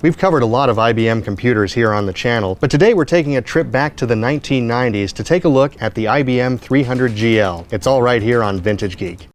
We've covered a lot of IBM computers here on the channel, but today we're taking a trip back to the 1990s to take a look at the IBM 300GL. It's all right here on Vintage Geek.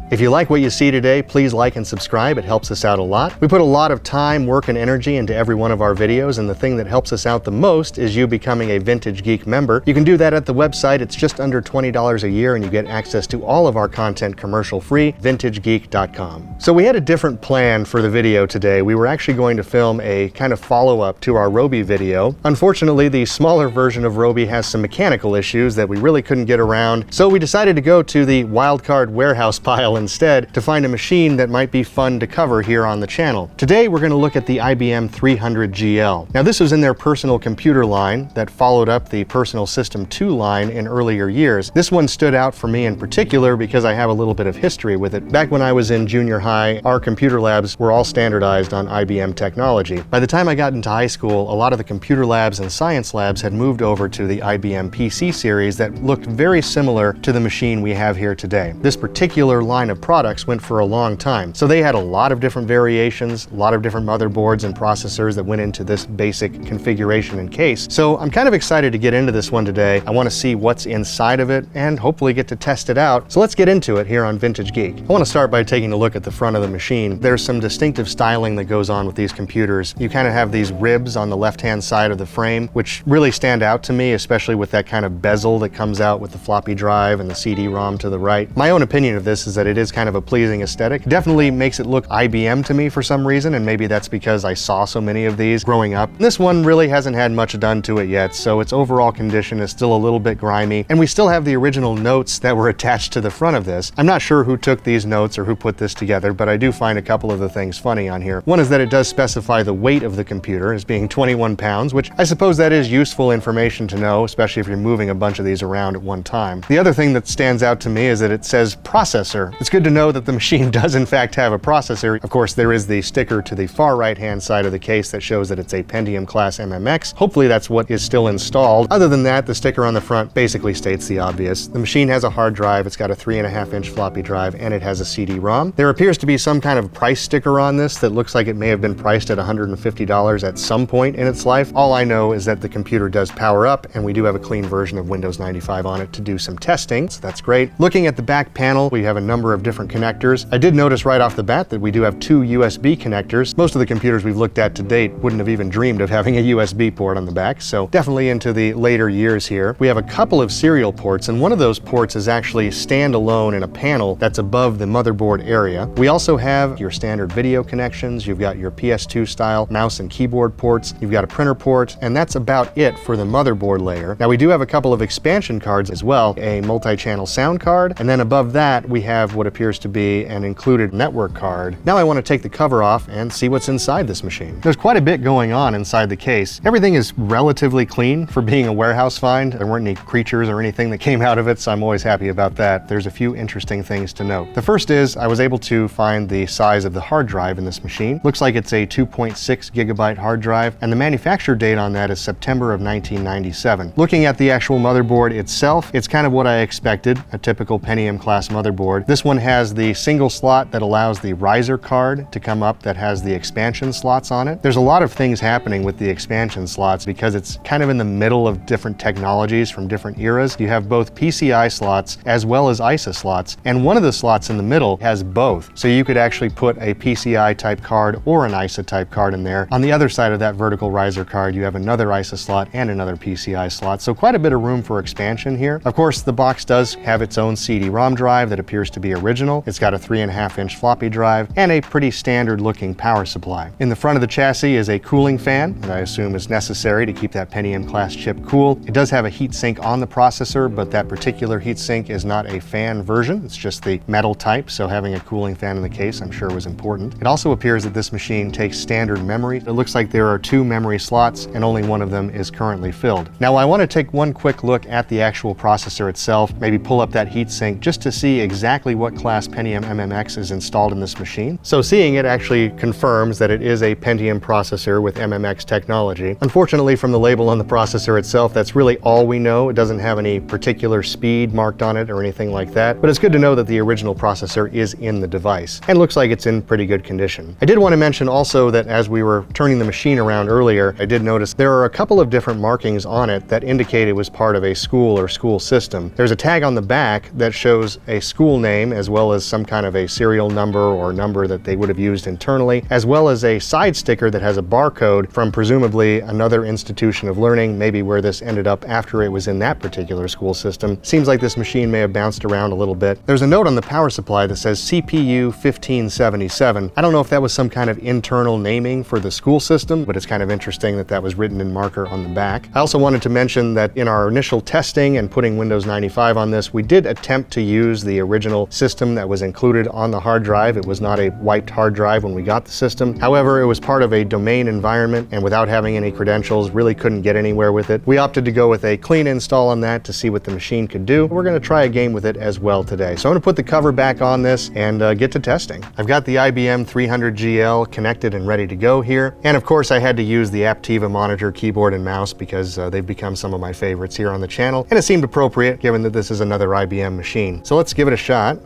If you like what you see today, please like and subscribe. It helps us out a lot. We put a lot of time, work, and energy into every one of our videos, and the thing that helps us out the most is you becoming a Vintage Geek member. You can do that at the website. It's just under $20 a year, and you get access to all of our content commercial-free, vintagegeek.com. So we had a different plan for the video today. We were actually going to film a kind of follow-up to our Roby video. Unfortunately, the smaller version of Roby has some mechanical issues that we really couldn't get around, so we decided to go to the wildcard warehouse pile instead to find a machine that might be fun to cover here on the channel. Today we're going to look at the IBM 300GL. Now this was in their personal computer line that followed up the Personal System 2 line in earlier years. This one stood out for me in particular because I have a little bit of history with it. Back when I was in junior high, our computer labs were all standardized on IBM technology. By the time I got into high school, a lot of the computer labs and science labs had moved over to the IBM PC series that looked very similar to the machine we have here today. This particular line of products went for a long time. So they had a lot of different variations, a lot of different motherboards and processors that went into this basic configuration and case. So I'm kind of excited to get into this one today. I want to see what's inside of it and hopefully get to test it out. So let's get into it here on Vintage Geek. I want to start by taking a look at the front of the machine. There's some distinctive styling that goes on with these computers. You kind of have these ribs on the left-hand side of the frame, which really stand out to me, especially with that kind of bezel that comes out with the floppy drive and the CD-ROM to the right. My own opinion of this is that it is kind of a pleasing aesthetic. Definitely makes it look IBM to me for some reason, and maybe that's because I saw so many of these growing up. This one really hasn't had much done to it yet, so its overall condition is still a little bit grimy, and we still have the original notes that were attached to the front of this. I'm not sure who took these notes or who put this together, but I do find a couple of the things funny on here. One is that it does specify the weight of the computer as being 21 pounds, which I suppose that is useful information to know, especially if you're moving a bunch of these around at one time. The other thing that stands out to me is that it says processor. It's good to know that the machine does in fact have a processor. Of course, there is the sticker to the far right hand side of the case that shows that it's a Pentium class MMX. Hopefully that's what is still installed. Other than that, the sticker on the front basically states the obvious. The machine has a hard drive, it's got a 3.5-inch floppy drive, and it has a CD-ROM. There appears to be some kind of price sticker on this that looks like it may have been priced at $150 at some point in its life. All I know is that the computer does power up, and we do have a clean version of Windows 95 on it to do some testing, so that's great. Looking at the back panel, we have a number of different connectors. I did notice right off the bat that we do have 2 USB connectors. Most of the computers we've looked at to date wouldn't have even dreamed of having a USB port on the back, so definitely into the later years here. We have a couple of serial ports, and one of those ports is actually standalone in a panel that's above the motherboard area. We also have your standard video connections. You've got your PS2 style mouse and keyboard ports. You've got a printer port, and that's about it for the motherboard layer. Now we do have a couple of expansion cards as well, a multi-channel sound card, and then above that we have what appears to be an included network card. Now I want to take the cover off and see what's inside this machine. There's quite a bit going on inside the case. Everything is relatively clean for being a warehouse find. There weren't any creatures or anything that came out of it, so I'm always happy about that. There's a few interesting things to note. The first is I was able to find the size of the hard drive in this machine. Looks like it's a 2.6 gigabyte hard drive, and the manufacture date on that is September of 1997. Looking at the actual motherboard itself, it's kind of what I expected, a typical Pentium class motherboard. This one has the single slot that allows the riser card to come up that has the expansion slots on it. There's a lot of things happening with the expansion slots because it's kind of in the middle of different technologies from different eras. You have both PCI slots as well as ISA slots, and one of the slots in the middle has both. So you could actually put a PCI type card or an ISA type card in there. On the other side of that vertical riser card, you have another ISA slot and another PCI slot. So quite a bit of room for expansion here. Of course, the box does have its own CD-ROM drive that appears to be original. It's got a 3.5-inch floppy drive and a pretty standard looking power supply. In the front of the chassis is a cooling fan that I assume is necessary to keep that Pentium class chip cool. It does have a heat sink on the processor, but that particular heat sink is not a fan version. It's just the metal type, so having a cooling fan in the case I'm sure was important. It also appears that this machine takes standard memory. It looks like there are 2 memory slots and only one of them is currently filled. Now I want to take one quick look at the actual processor itself, maybe pull up that heat sink just to see exactly what class Pentium MMX is installed in this machine. So seeing it actually confirms that it is a Pentium processor with MMX technology. Unfortunately, from the label on the processor itself, that's really all we know. It doesn't have any particular speed marked on it or anything like that, but it's good to know that the original processor is in the device and looks like it's in pretty good condition. I did want to mention also that as we were turning the machine around earlier, I did notice there are a couple of different markings on it that indicate it was part of a school or school system. There's a tag on the back that shows a school name as well as some kind of a serial number or number that they would have used internally, as well as a side sticker that has a barcode from presumably another institution of learning, maybe where this ended up after it was in that particular school system. Seems like this machine may have bounced around a little bit. There's a note on the power supply that says CPU 1577. I don't know if that was some kind of internal naming for the school system, but it's kind of interesting that that was written in marker on the back. I also wanted to mention that in our initial testing and putting Windows 95 on this, we did attempt to use the original system that was included on the hard drive. It was not a wiped hard drive when we got the system. However, it was part of a domain environment, and without having any credentials, really couldn't get anywhere with it. We opted to go with a clean install on that to see what the machine could do. We're going to try a game with it as well today. So I'm going to put the cover back on this and get to testing. I've got the IBM 300GL connected and ready to go here. And of course, I had to use the Aptiva monitor, keyboard, and mouse because they've become some of my favorites here on the channel. And it seemed appropriate given that this is another IBM machine. So let's give it a shot.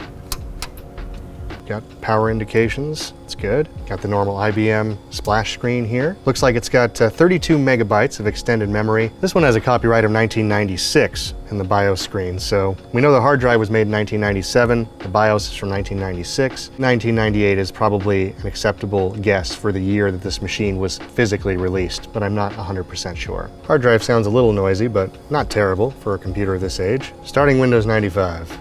Got power indications, it's good. Got the normal IBM splash screen here. Looks like it's got 32 megabytes of extended memory. This one has a copyright of 1996 in the BIOS screen. So we know the hard drive was made in 1997. The BIOS is from 1996. 1998 is probably an acceptable guess for the year that this machine was physically released, but I'm not 100% sure. Hard drive sounds a little noisy, but not terrible for a computer of this age. Starting Windows 95.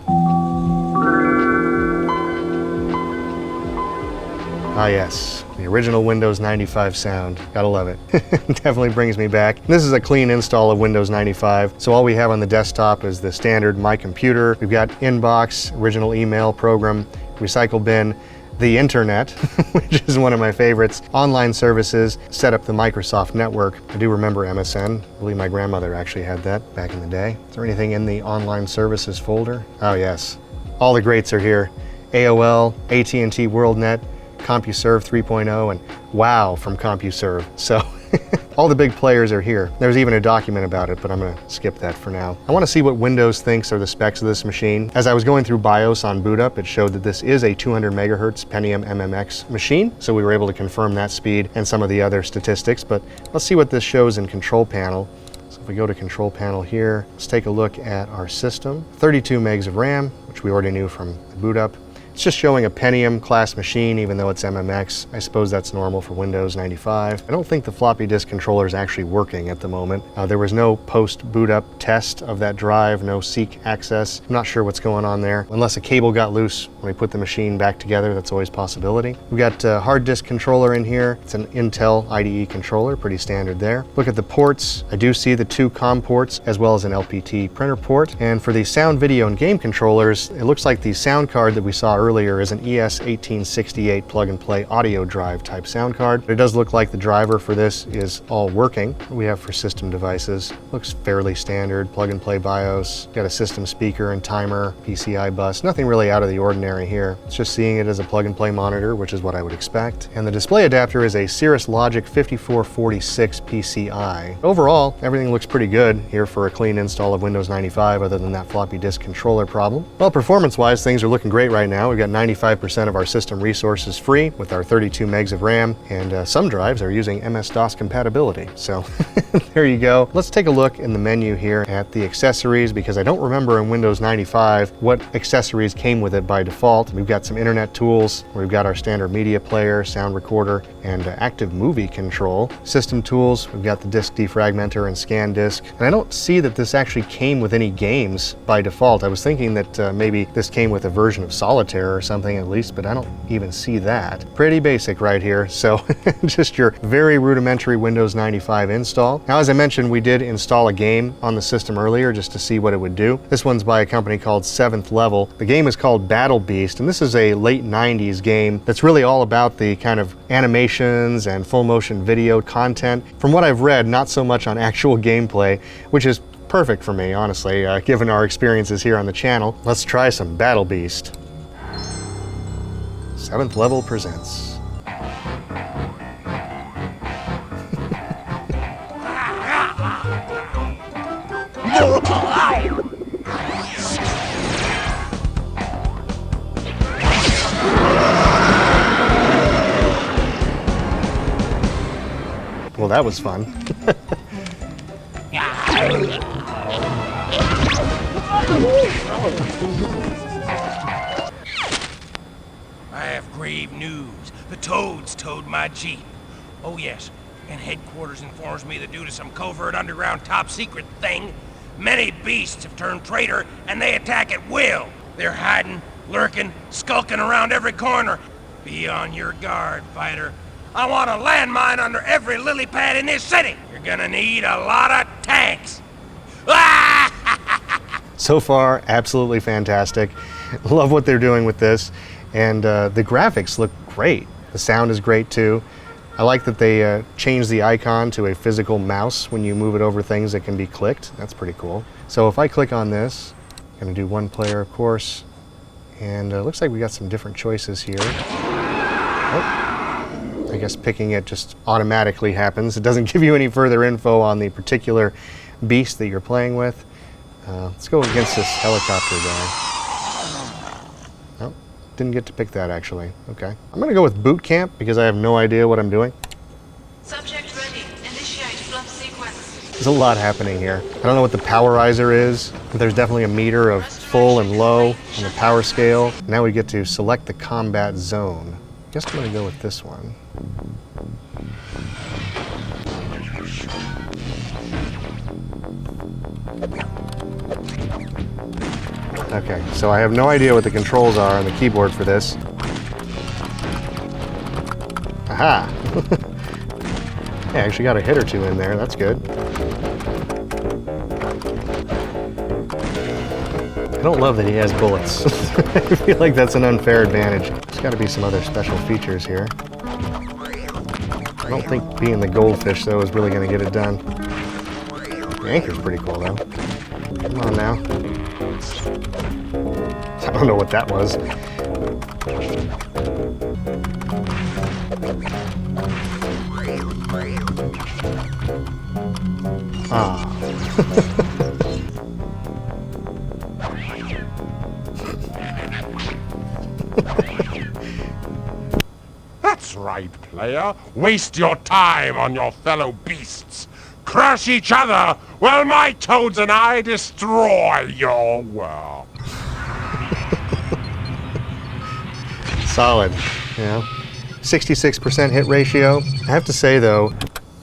Ah yes, the original Windows 95 sound. Gotta love it. Definitely brings me back. This is a clean install of Windows 95. So all we have on the desktop is the standard My Computer. We've got Inbox, original email program, Recycle Bin, the internet, which is one of my favorites, online services, set up the Microsoft network. I do remember MSN. I believe my grandmother actually had that back in the day. Is there anything in the online services folder? Oh yes, all the greats are here. AOL, AT&T WorldNet, CompuServe 3.0, and WoW from CompuServe. So all the big players are here. There's even a document about it, but I'm going to skip that for now. I want to see what Windows thinks are the specs of this machine. As I was going through BIOS on boot up, it showed that this is a 200 megahertz Pentium MMX machine, so we were able to confirm that speed and some of the other statistics, but let's see what this shows in Control Panel. So if we go to Control Panel here, let's take a look at our system. 32 megs of RAM, which we already knew from the boot up. It's just showing a Pentium class machine, even though it's MMX. I suppose that's normal for Windows 95. I don't think the floppy disk controller is actually working at the moment. There was no post-boot up test of that drive, no seek access. I'm not sure what's going on there. Unless a cable got loose when we put the machine back together, that's always a possibility. We've got a hard disk controller in here. It's an Intel IDE controller, pretty standard there. Look at the ports. I do see the 2 COM ports as well as an LPT printer port. And for the sound, video, and game controllers, it looks like the sound card that we saw earlier is an ES1868 plug-and-play audio drive type sound card. It does look like the driver for this is all working. What we have for system devices looks fairly standard. Plug-and-play BIOS, got a system speaker and timer, PCI bus. Nothing really out of the ordinary here. It's just seeing it as a plug-and-play monitor, which is what I would expect. And the display adapter is a Cirrus Logic 5446 PCI. Overall, everything looks pretty good here for a clean install of Windows 95 other than that floppy disk controller problem. Well, performance-wise, things are looking great right now. We've got 95% of our system resources free with our 32 megs of RAM, and some drives are using MS-DOS compatibility. So there you go. Let's take a look in the menu here at the accessories, because I don't remember in Windows 95 what accessories came with it by default. We've got some internet tools. We've got our standard media player, sound recorder, and active movie control. System tools, we've got the disk defragmenter and scan disk. And I don't see that this actually came with any games by default. I was thinking that maybe this came with a version of Solitaire or something at least, but I don't even see that. Pretty basic right here. So just your very rudimentary Windows 95 install. Now, as I mentioned, we did install a game on the system earlier just to see what it would do. This one's by a company called 7th Level. The game is called Battle Beast, and this is a late 90s game that's really all about the kind of animations and full motion video content. From what I've read, not so much on actual gameplay, which is perfect for me, honestly, given our experiences here on the channel. Let's try some Battle Beast. Seventh Level presents. Well, that was fun. I have grave news. The Toads towed my Jeep. Oh yes, and headquarters informs me that due to some covert underground top secret thing, many beasts have turned traitor and they attack at will. They're hiding, lurking, skulking around every corner. Be on your guard, fighter. I want a landmine under every lily pad in this city. You're gonna need a lot of tanks. So far, absolutely fantastic. Love what they're doing with this. And the graphics look great. The sound is great too. I like that they changed the icon to a physical mouse when you move it over things that can be clicked. That's pretty cool. So if I click on this, I'm gonna do one player, of course. And it looks like we got some different choices here. Oh. I guess picking it just automatically happens. It doesn't give you any further info on the particular beast that you're playing with. Let's go against this helicopter guy. Oh, didn't get to pick that actually. Okay. I'm gonna go with boot camp because I have no idea what I'm doing. Subject ready. Initiate fluff sequence. There's a lot happening here. I don't know what the powerizer is, but there's definitely a meter of full and low on the power scale. Now we get to select the combat zone. I guess I'm gonna go with this one. Okay, so I have no idea what the controls are on the keyboard for this. Aha! Yeah, I actually got a hit or two in there, that's good. I don't love that he has bullets. I feel like that's an unfair advantage. There's got to be some other special features here. I don't think being the goldfish, though, is really going to get it done. The anchor's pretty cool, though. Come on now. I don't know what that was. Ah. That's right, player. Waste your time on your fellow beasts. Crush each other while my toads and I destroy your world. Solid, yeah. 66% hit ratio. I have to say though,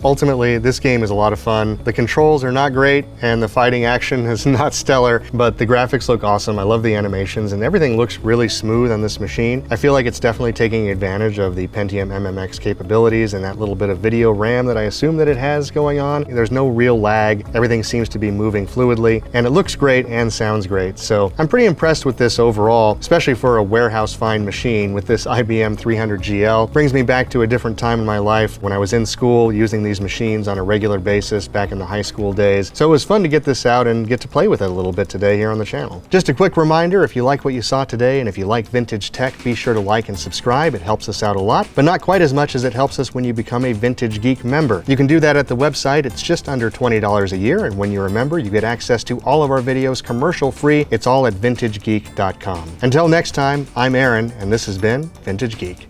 ultimately, this game is a lot of fun. The controls are not great, and the fighting action is not stellar, but the graphics look awesome. I love the animations, and everything looks really smooth on this machine. I feel like it's definitely taking advantage of the Pentium MMX capabilities and that little bit of video RAM that I assume that it has going on. There's no real lag. Everything seems to be moving fluidly, and it looks great and sounds great. So I'm pretty impressed with this overall, especially for a warehouse find machine with this IBM 300GL. Brings me back to a different time in my life when I was in school using these machines on a regular basis back in the high school days. So it was fun to get this out and get to play with it a little bit today here on the channel. Just a quick reminder, if you like what you saw today and if you like vintage tech, be sure to like and subscribe. It helps us out a lot, but not quite as much as it helps us when you become a Vintage Geek member. You can do that at the website. It's just under $20 a year, and when you're a member, you get access to all of our videos commercial free. It's all at vintagegeek.com. Until next time, I'm Aaron, and this has been Vintage Geek.